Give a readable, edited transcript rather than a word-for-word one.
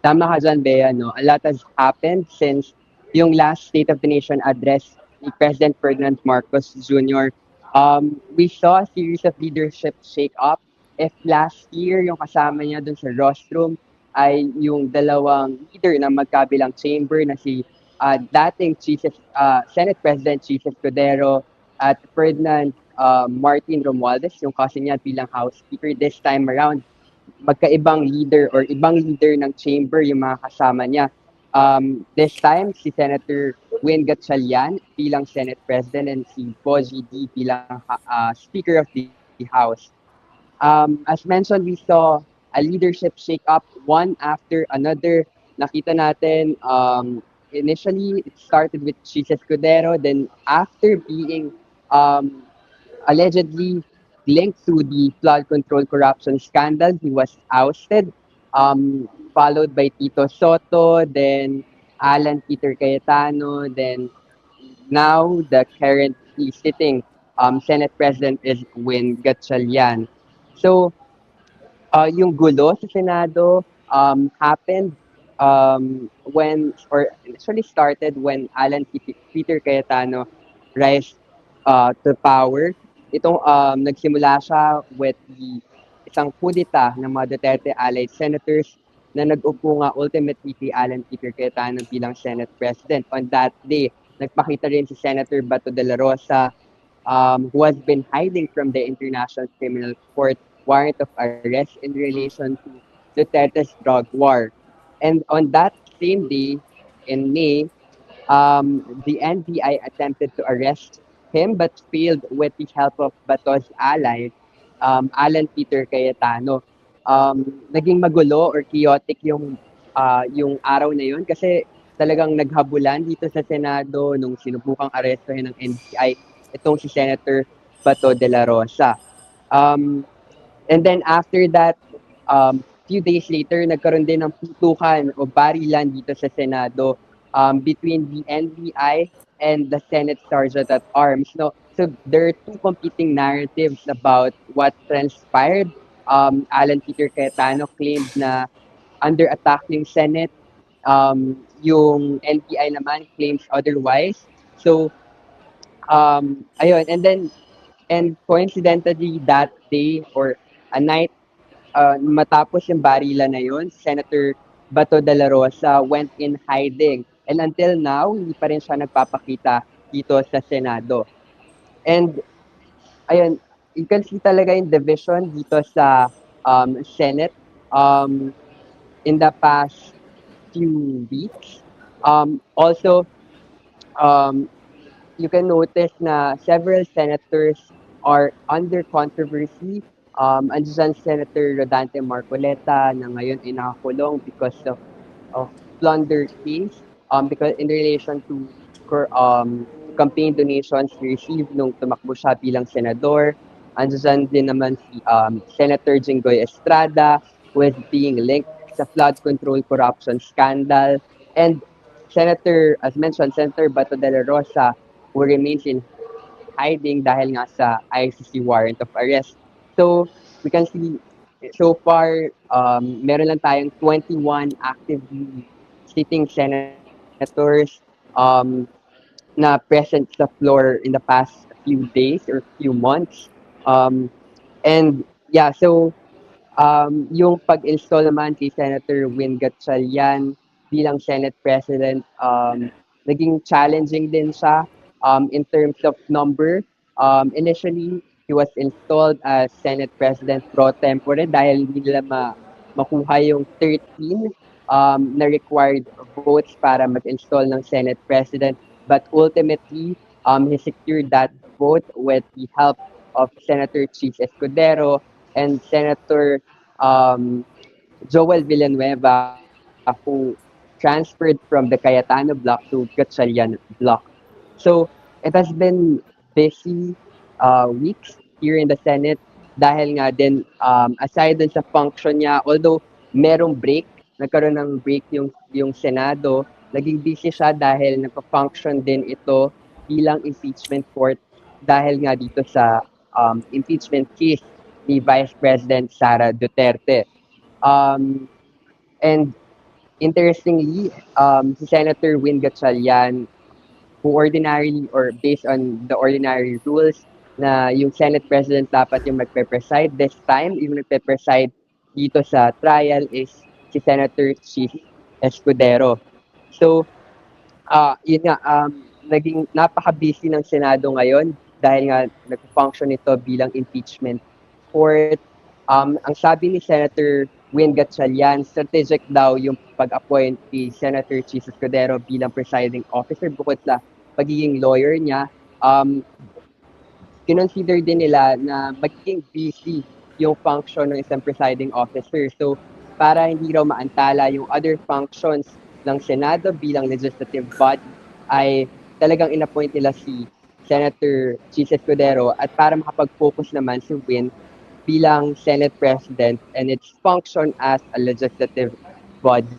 tama ka dyan, Bea, no? A lot has happened since yung last State of the Nation address ni President Ferdinand Marcos Jr. We saw a series of leadership shake-up. If last year, yung kasama niya dun sa rostrum ay yung dalawang leader ng magkabilang chamber na si dating Senate President Chief Escudero at Ferdinand Martin Romualdez, yung cousin niya bilang House Speaker this time around magkaibang leader or ibang leader ng chamber yung mga kasama niya. This time, si Senator Win Gatchalian bilang Senate President and si Boji D bilang Speaker of the House. As mentioned, we saw a leadership shake-up one after another. Nakita natin, initially, it started with Chis Escudero. Then, after being allegedly linked to the flood control corruption scandal, he was ousted, followed by Tito Soto, then Alan Peter Cayetano, then now the currently sitting Senate President is Win Gatchalian. So, yung gulo sa Senado happened or actually started when Peter Cayetano rise to power. Itong nagsimula siya with the isang kudita ng mga Duterte allied senators na nag-upo nga ultimately kay Alan Peter Cayetano bilang Senate President. On that day, nagpakita rin si Senator Bato de la Rosa who has been hiding from the International Criminal Court warrant of arrest in relation to Duterte's drug war. And on that same day, in May, the NBI attempted to arrest him but failed with the help of Bato's ally, Alan Peter Cayetano. Naging magulo or chaotic yung araw na yun kasi talagang naghabulan dito sa Senado nung sinubukang arestuhin ng NBI itong si Senator Bato de la Rosa. And then after that, few days later, nagkaroon din ng putukan o barilan dito sa Senado between the NBI and the Senate Sergeant at Arms. No? So there are two competing narratives about what transpired. Alan Peter Cayetano claimed na under attack yung Senate. Yung NBI naman claims otherwise. So, ayun. And coincidentally, that day or a night matapos yung barila na yun, Senator Bato de la Rosa went in hiding. And until now, hindi pa rin siya nagpapakita dito sa Senado. And ayun, you can see talaga yung division dito sa Senate in the past few weeks. Also, um, you can notice na several senators are under controversy. Andyan Senator Rodante Marcoleta na ngayon ay nakakulong because of plunder case because in relation to campaign donations received nung tumakbo siya bilang senador. Andyan din naman si Senator Jinggoy Estrada who is being linked sa flood control corruption scandal. And Senator, as mentioned, Senator Bato de la Rosa who remains in hiding dahil nga sa ICC warrant of arrest. So, we can see so far, meron lang tayong 21 actively sitting senators na present sa floor in the past few days or few months. And yeah, so yung pag-install naman kay Senator Win Gatchalian bilang Senate President, naging challenging din siya in terms of number. Initially, he was installed as Senate President pro tempore dahil hindi nila makuha yung 13 na required votes para mag-install ng Senate President. But ultimately, he secured that vote with the help of Senator Chis Escudero and Senator um, Joel Villanueva, who transferred from the Cayetano block to Gatchalian block. So it has been busy weeks here in the Senate dahil nga din aside dun sa function niya, although merong break, nagkaroon ng break yung Senado, naging busy siya dahil nagpa-function din ito bilang impeachment court dahil nga dito sa impeachment case ni Vice President Sara Duterte. Um, and Interestingly, si Senator Win Gatchalian, who ordinarily or based on the ordinary rules na yung Senate President dapat yung magpe-preside. This time, yung nagpe-preside dito sa trial is si Senator Chief Escudero. So, yun nga, naging napaka-busy ng Senado ngayon dahil nga nag-function ito bilang impeachment court. Ang sabi ni Senator Win Gatchalian, strategic daw yung pag-appoint ni Senator Chis Escudero bilang presiding officer bukod sa pagiging lawyer niya. Kinonsider din nila na magiging busy yung function ng isang presiding officer. So, para hindi raw maantala yung other functions ng Senado bilang legislative body, ay talagang inappoint nila si Senator Chis Escudero at para makapag-focus naman si Win bilang Senate President and its function as a legislative body.